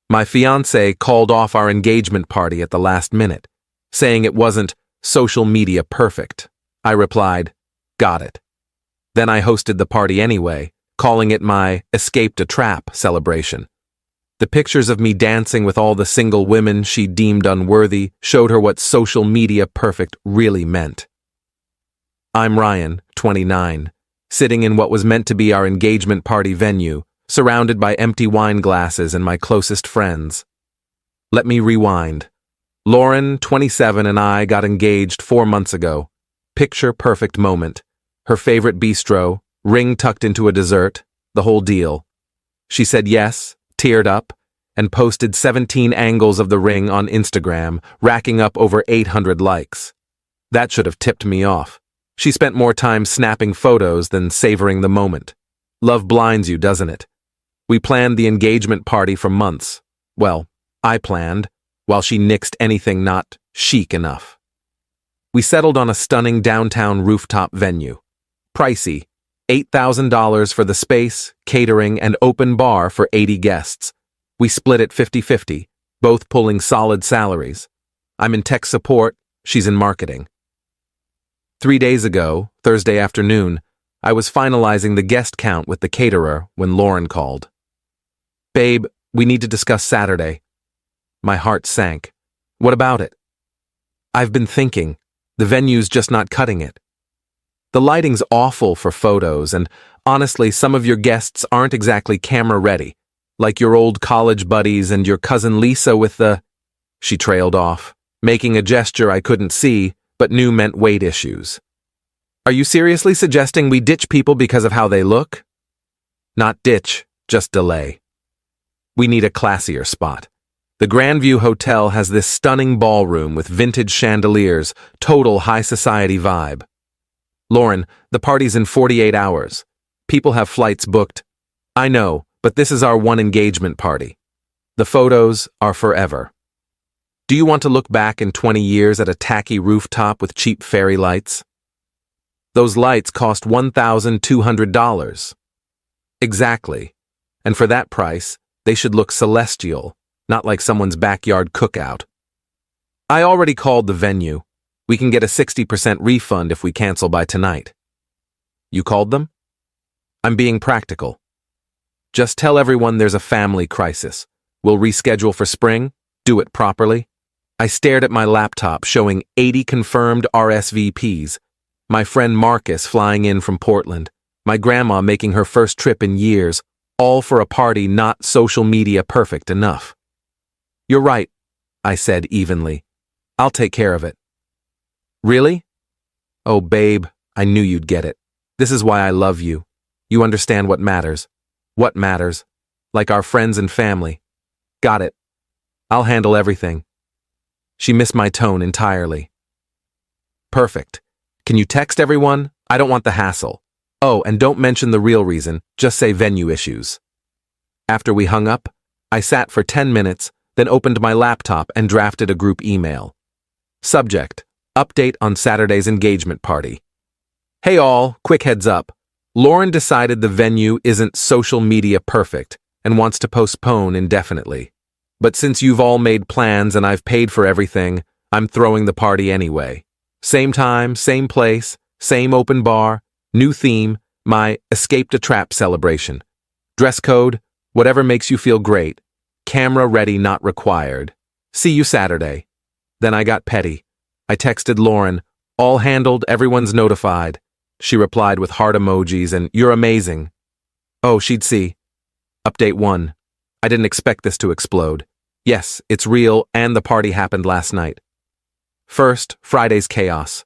My fiancé called off our engagement party at the last minute, saying it wasn't social media perfect. I replied, "Got it." Then I hosted the party anyway, calling it my escaped a trap celebration. The pictures of me dancing with all the single women she deemed unworthy showed her what social media perfect really meant. I'm Ryan, 29, sitting in what was meant to be our engagement party venue, surrounded by empty wine glasses and my closest friends. Let me rewind. Lauren, 27, and I got engaged 4 months ago. Picture-perfect moment. Her favorite bistro, ring tucked into a dessert, the whole deal. She said yes, teared up, and posted 17 angles of the ring on Instagram, racking up over 800 likes. That should have tipped me off. She spent more time snapping photos than savoring the moment. Love blinds you, doesn't it? We planned the engagement party for months. Well, I planned, while she nixed anything not chic enough. We settled on a stunning downtown rooftop venue. Pricey, $8,000 for the space, catering, and open bar for 80 guests. We split it 50-50, both pulling solid salaries. I'm in tech support, she's in marketing. 3 days ago, Thursday afternoon, I was finalizing the guest count with the caterer when Lauren called. "Babe, we need to discuss Saturday." My heart sank. "What about it?" "I've been thinking. The venue's just not cutting it. The lighting's awful for photos, and honestly, some of your guests aren't exactly camera ready, like your old college buddies and your cousin Lisa with the—" She trailed off, making a gesture I couldn't see, but knew meant weight issues. "Are you seriously suggesting we ditch people because of how they look?" "Not ditch, just delay. We need a classier spot. The Grandview Hotel has this stunning ballroom with vintage chandeliers, total high society vibe. Lauren, the party's in 48 hours. People have flights booked. I know, but this is our one engagement party. The photos are forever. Do you want to look back in 20 years at a tacky rooftop with cheap fairy lights? Those lights cost $1,200. Exactly. And for that price, they should look celestial, not like someone's backyard cookout. I already called the venue. We can get a 60% refund if we cancel by tonight." "You called them?" "I'm being practical. Just tell everyone there's a family crisis. We'll reschedule for spring. Do it properly." I stared at my laptop showing 80 confirmed RSVPs. My friend Marcus flying in from Portland. My grandma making her first trip in years, all for a party not social media perfect enough. "You're right," I said evenly. "I'll take care of it." "Really?" "Oh, babe, I knew you'd get it. This is why I love you. You understand what matters. What matters? Like our friends and family. Got it. I'll handle everything." She missed my tone entirely. "Perfect. Can you text everyone? I don't want the hassle. Oh, and don't mention the real reason, just say venue issues." After we hung up, I sat for 10 minutes, then opened my laptop and drafted a group email. Subject: Update on Saturday's engagement party. Hey all, quick heads up. Lauren decided the venue isn't social media perfect and wants to postpone indefinitely. But since you've all made plans and I've paid for everything, I'm throwing the party anyway. Same time, same place, same open bar, new theme, my escaped a trap celebration. Dress code, whatever makes you feel great. Camera ready, not required. See you Saturday. Then I got petty. I texted Lauren, all handled, everyone's notified. She replied with heart emojis and "You're amazing." Oh, she'd see. Update 1. I didn't expect this to explode. Yes, it's real, and the party happened last night. First, Friday's chaos.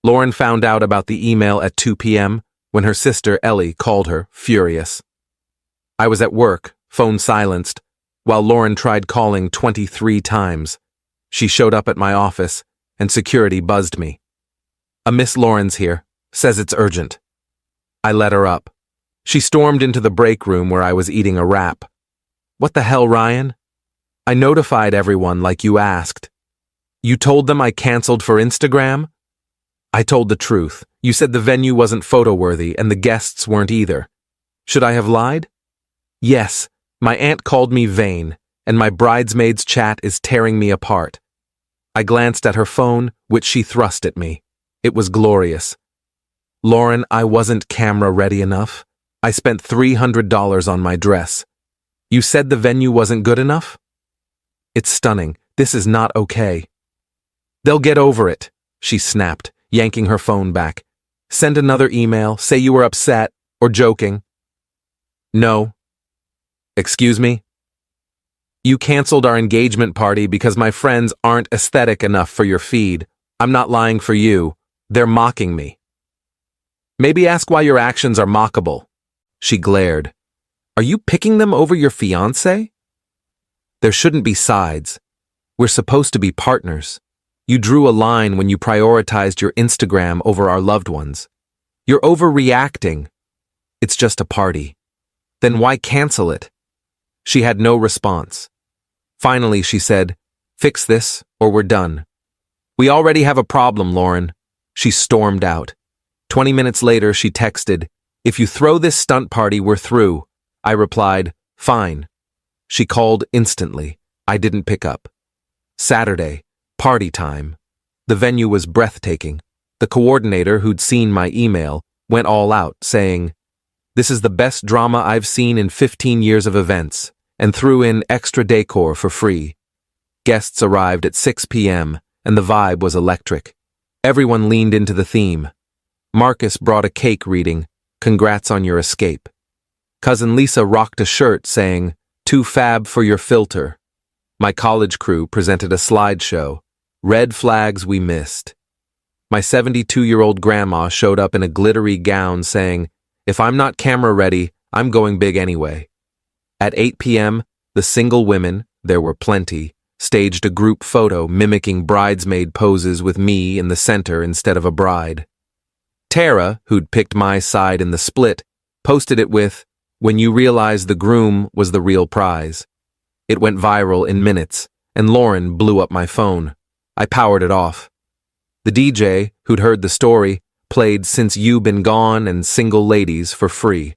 Lauren found out about the email at 2 p.m. when her sister Ellie called her, furious. I was at work, phone silenced, while Lauren tried calling 23 times. She showed up at my office, and security buzzed me. "A Miss Lauren's here, says it's urgent." I let her up. She stormed into the break room where I was eating a wrap. "What the hell, Ryan? I notified everyone like you asked. You told them I canceled for Instagram?" "I told the truth. You said the venue wasn't photo-worthy and the guests weren't either. Should I have lied?" "Yes, my aunt called me vain. and my bridesmaid's chat is tearing me apart. I glanced at her phone, which she thrust at me. It was glorious. Lauren, I wasn't camera ready enough. I spent $300 on my dress. You said the venue wasn't good enough? It's stunning. This is not okay. They'll get over it, she snapped, yanking her phone back. Send another email, say you were upset or joking. No. Excuse me? You canceled our engagement party because my friends aren't aesthetic enough for your feed. I'm not lying for you. They're mocking me. Maybe ask why your actions are mockable. She glared. Are you picking them over your fiancé? There shouldn't be sides. We're supposed to be partners. You drew a line when you prioritized your Instagram over our loved ones. You're overreacting. It's just a party. Then why cancel it? She had no response. Finally, she said, fix this or we're done. We already have a problem, Lauren. She stormed out. 20 minutes later, she texted, if you throw this stunt party, we're through. I replied, fine. She called instantly. I didn't pick up. Saturday, party time. The venue was breathtaking. The coordinator, who'd seen my email, went all out, saying, this is the best drama I've seen in 15 years of events, and threw in extra decor for free. Guests arrived at 6 p.m., and the vibe was electric. Everyone leaned into the theme. Marcus brought a cake reading, congrats on your escape. Cousin Lisa rocked a shirt saying, too fab for your filter. My college crew presented a slideshow, red flags we missed. My 72-year-old grandma showed up in a glittery gown saying, if I'm not camera ready, I'm going big anyway. At 8 p.m., the single women, there were plenty, staged a group photo mimicking bridesmaid poses with me in the center instead of a bride. Tara, who'd picked my side in the split, posted it with, when you realize the groom was the real prize. It went viral in minutes, and Lauren blew up my phone. I powered it off. The DJ, who'd heard the story, played Since You Been Gone and Single Ladies for free.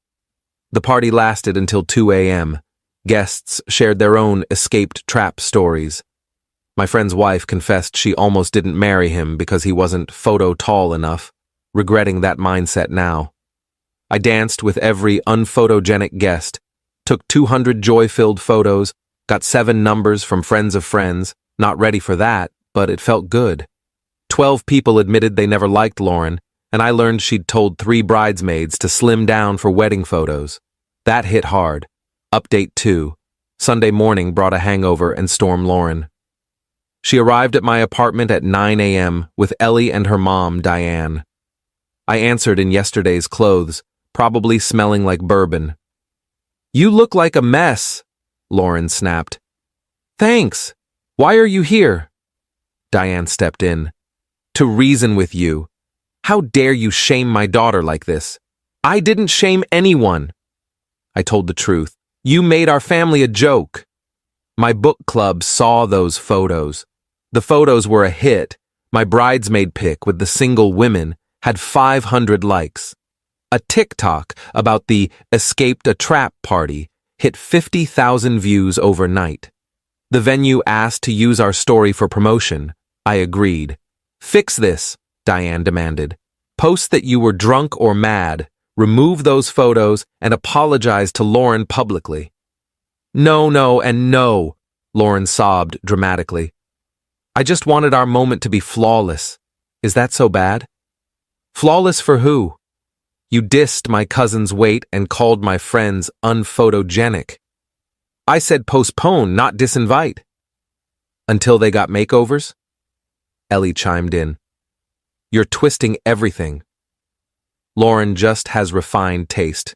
The party lasted until 2 a.m. Guests shared their own escaped trap stories. My friend's wife confessed she almost didn't marry him because he wasn't photo tall enough, regretting that mindset now. I danced with every unphotogenic guest, took 200 joy-filled photos, got 7 numbers from friends of friends, not ready for that, but it felt good. 12 people admitted they never liked Lauren, and I learned she'd told 3 bridesmaids to slim down for wedding photos. That hit hard. Update 2. Sunday morning brought a hangover and stormed Lauren. She arrived at my apartment at 9 a.m. with Ellie and her mom, Diane. I answered in yesterday's clothes, probably smelling like bourbon. You look like a mess, Lauren snapped. Thanks. Why are you here? Diane stepped in. To reason with you. How dare you shame my daughter like this? I didn't shame anyone. I told the truth. You made our family a joke. My book club saw those photos. The photos were a hit. My bridesmaid pic with the single women had 500 likes. A TikTok about the escaped a trap party hit 50,000 views overnight. The venue asked to use our story for promotion. I agreed. Fix this, Diane demanded. Post that you were drunk or mad, remove those photos, and apologize to Lauren publicly. No, and no, Lauren sobbed dramatically. I just wanted our moment to be flawless. Is that so bad? Flawless for who? You dissed my cousin's weight and called my friends unphotogenic. I said postpone, not disinvite. Until they got makeovers? Ellie chimed in. You're twisting everything. Lauren just has refined taste.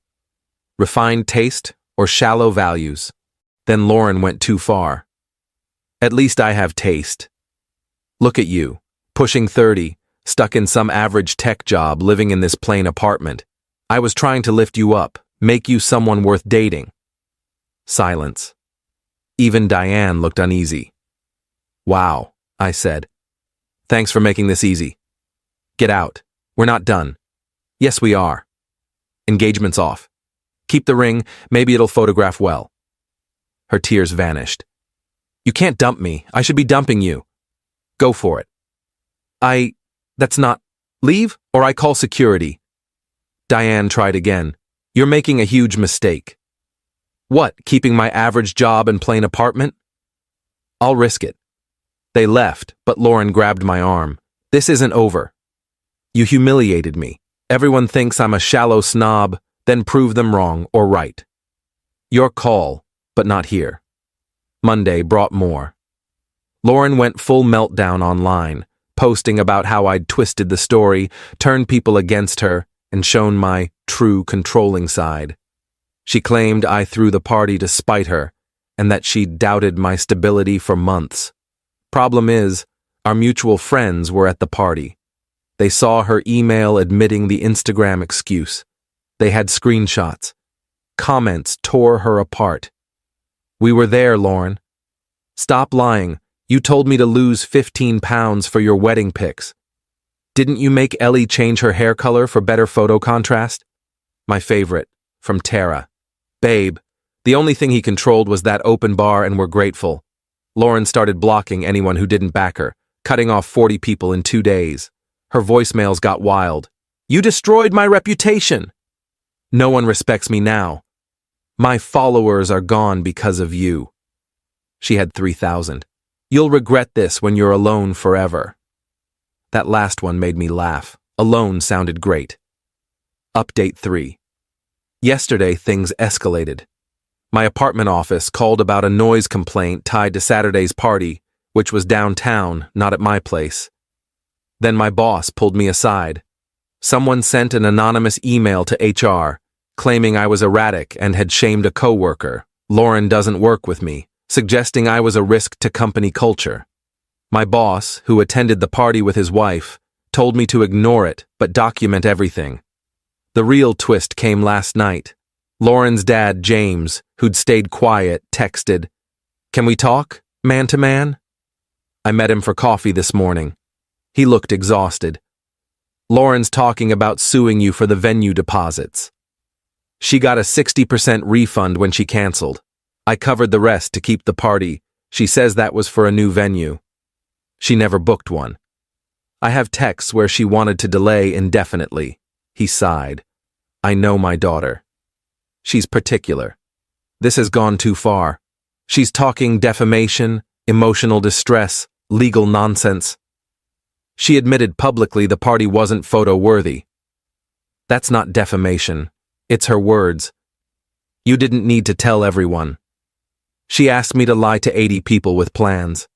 Refined taste or shallow values? Then Lauren went too far. At least I have taste. Look at you, pushing 30, stuck in some average tech job, living in this plain apartment. I was trying to lift you up, make you someone worth dating. Silence. Even Diane looked uneasy. Wow, I said. Thanks for making this easy. Get out. We're not done. Yes, we are. Engagement's off. Keep the ring, maybe it'll photograph well. Her tears vanished. You can't dump me. I should be dumping you. Go for it. That's not. Leave, or I call security. Diane tried again. You're making a huge mistake. What, keeping my average job and plain apartment? I'll risk it. They left, but Lauren grabbed my arm. This isn't over. You humiliated me. Everyone thinks I'm a shallow snob, then prove them wrong or right. Your call, but not here. Monday brought more. Lauren went full meltdown online, posting about how I'd twisted the story, turned people against her, and shown my true controlling side. She claimed I threw the party to spite her, and that she'd doubted my stability for months. Problem is, our mutual friends were at the party. They saw her email admitting the Instagram excuse. They had screenshots. Comments tore her apart. We were there, Lauren. Stop lying. You told me to lose 15 pounds for your wedding pics. Didn't you make Ellie change her hair color for better photo contrast? My favorite, from Tara. Babe, the only thing he controlled was that open bar and we're grateful. Lauren started blocking anyone who didn't back her, cutting off 40 people in 2 days. Her voicemails got wild. You destroyed my reputation. No one respects me now. My followers are gone because of you. She had 3,000. You'll regret this when you're alone forever. That last one made me laugh. Alone sounded great. Update 3. Yesterday, things escalated. My apartment office called about a noise complaint tied to Saturday's party, which was downtown, not at my place. Then my boss pulled me aside. Someone sent an anonymous email to HR, claiming I was erratic and had shamed a coworker. Lauren doesn't work with me, suggesting I was a risk to company culture. My boss, who attended the party with his wife, told me to ignore it but document everything. The real twist came last night. Lauren's dad, James, who'd stayed quiet, texted, "Can we talk, man to man?" I met him for coffee this morning. He looked exhausted. Lauren's talking about suing you for the venue deposits. She got a 60% refund when she canceled. I covered the rest to keep the party. She says that was for a new venue. She never booked one. I have texts where she wanted to delay indefinitely. He sighed. I know my daughter. She's particular. This has gone too far. She's talking defamation, emotional distress, legal nonsense. She admitted publicly the party wasn't photo-worthy. That's not defamation. It's her words. You didn't need to tell everyone. She asked me to lie to 80 people with plans.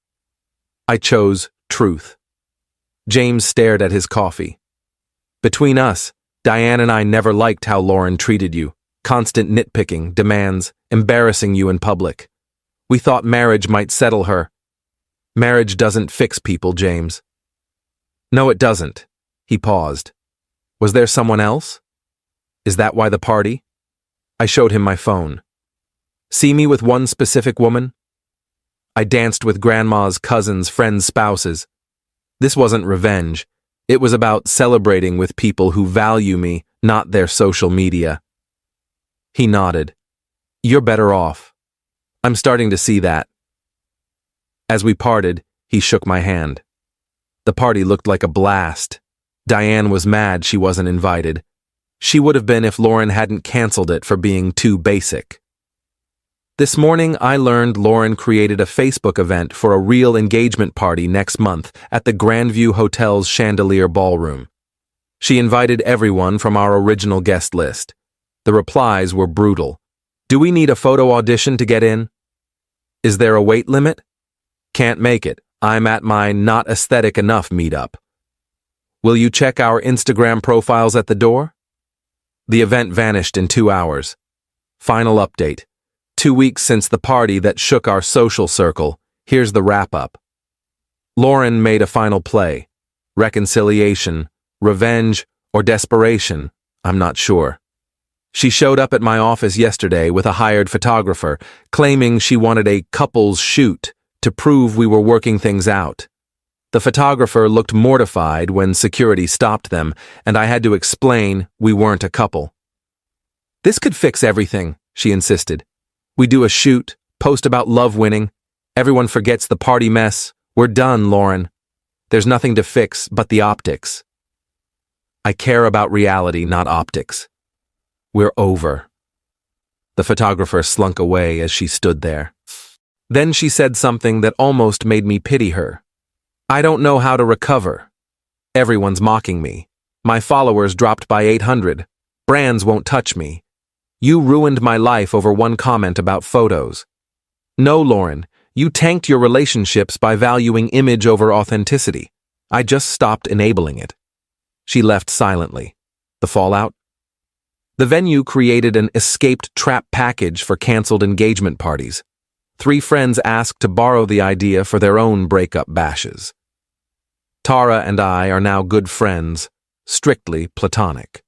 I chose truth. James stared at his coffee. Between us, Diane and I never liked how Lauren treated you. Constant nitpicking, demands, embarrassing you in public. We thought marriage might settle her. Marriage doesn't fix people, James. No, it doesn't. He paused. Was there someone else? Is that why the party? I showed him my phone. See me with one specific woman? I danced with grandma's cousins, friends' spouses. This wasn't revenge. It was about celebrating with people who value me, not their social media. He nodded. You're better off. I'm starting to see that. As we parted, he shook my hand. The party looked like a blast. Diane was mad she wasn't invited. She would have been if Lauren hadn't canceled it for being too basic. This morning, I learned Lauren created a Facebook event for a real engagement party next month at the Grandview Hotel's Chandelier Ballroom. She invited everyone from our original guest list. The replies were brutal. Do we need a photo audition to get in? Is there a weight limit? Can't make it. I'm at my not aesthetic enough meetup. Will you check our Instagram profiles at the door? The event vanished in 2 hours. Final update. 2 weeks since the party that shook our social circle, here's the wrap-up. Lauren made a final play. Reconciliation, revenge, or desperation, I'm not sure. She showed up at my office yesterday with a hired photographer, claiming she wanted a couples shoot to prove we were working things out. The photographer looked mortified when security stopped them, and I had to explain we weren't a couple. This could fix everything, she insisted. We do a shoot, post about love winning, Everyone forgets the party mess. We're done, Lauren. There's nothing to fix but the optics. I care about reality, not optics. We're over. The photographer slunk away as she stood there. Then she said something that almost made me pity her. I don't know how to recover. Everyone's mocking me. My followers dropped by 800. Brands won't touch me. You ruined my life over one comment about photos. No, Lauren, you tanked your relationships by valuing image over authenticity. I just stopped enabling it. She left silently. The fallout? The venue created an escaped trap package for canceled engagement parties. 3 friends asked to borrow the idea for their own breakup bashes. Tara and I are now good friends, strictly platonic.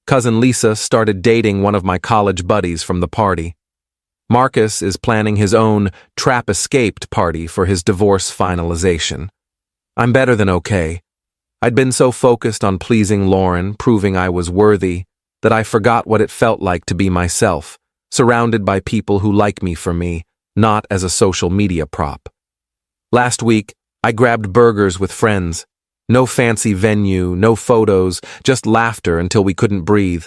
Cousin Lisa started dating one of my college buddies from the party. Marcus is planning his own trap escaped party for his divorce finalization. I'm better than okay. I'd been so focused on pleasing Lauren, proving I was worthy, that I forgot what it felt like to be myself, surrounded by people who like me for me, not as a social media prop. Last week, I grabbed burgers with friends. No fancy venue, no photos, just laughter until we couldn't breathe.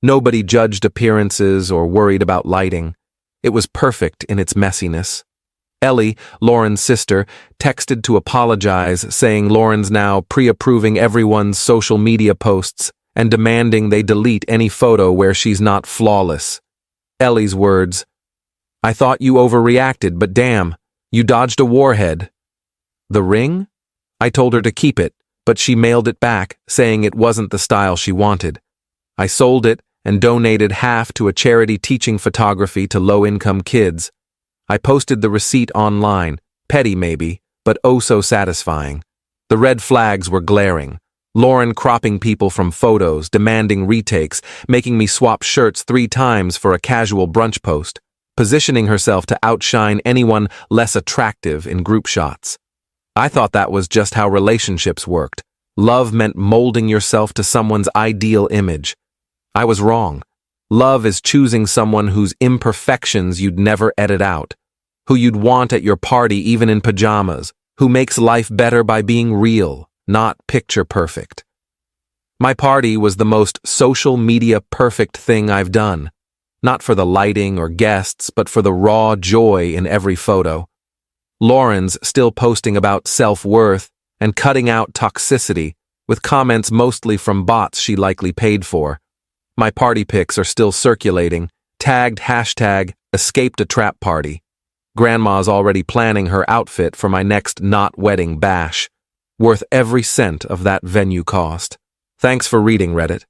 Nobody judged appearances or worried about lighting. It was perfect in its messiness. Ellie, Lauren's sister, texted to apologize, saying Lauren's now pre-approving everyone's social media posts and demanding they delete any photo where she's not flawless. Ellie's words, I thought you overreacted, but damn, you dodged a warhead. The ring? I told her to keep it, but she mailed it back, saying it wasn't the style she wanted. I sold it and donated half to a charity teaching photography to low-income kids. I posted the receipt online, petty maybe, but oh so satisfying. The red flags were glaring. Lauren cropping people from photos, demanding retakes, making me swap shirts 3 times for a casual brunch post, positioning herself to outshine anyone less attractive in group shots. I thought that was just how relationships worked. Love meant molding yourself to someone's ideal image. I was wrong. Love is choosing someone whose imperfections you'd never edit out, who you'd want at your party even in pajamas, who makes life better by being real, not picture perfect. My party was the most social media perfect thing I've done, not for the lighting or guests, but for the raw joy in every photo. Lauren's still posting about self-worth and cutting out toxicity, with comments mostly from bots she likely paid for. My party pics are still circulating, tagged hashtag escaped a trap party. Grandma's already planning her outfit for my next not wedding bash, worth every cent of that venue cost. Thanks for reading, Reddit.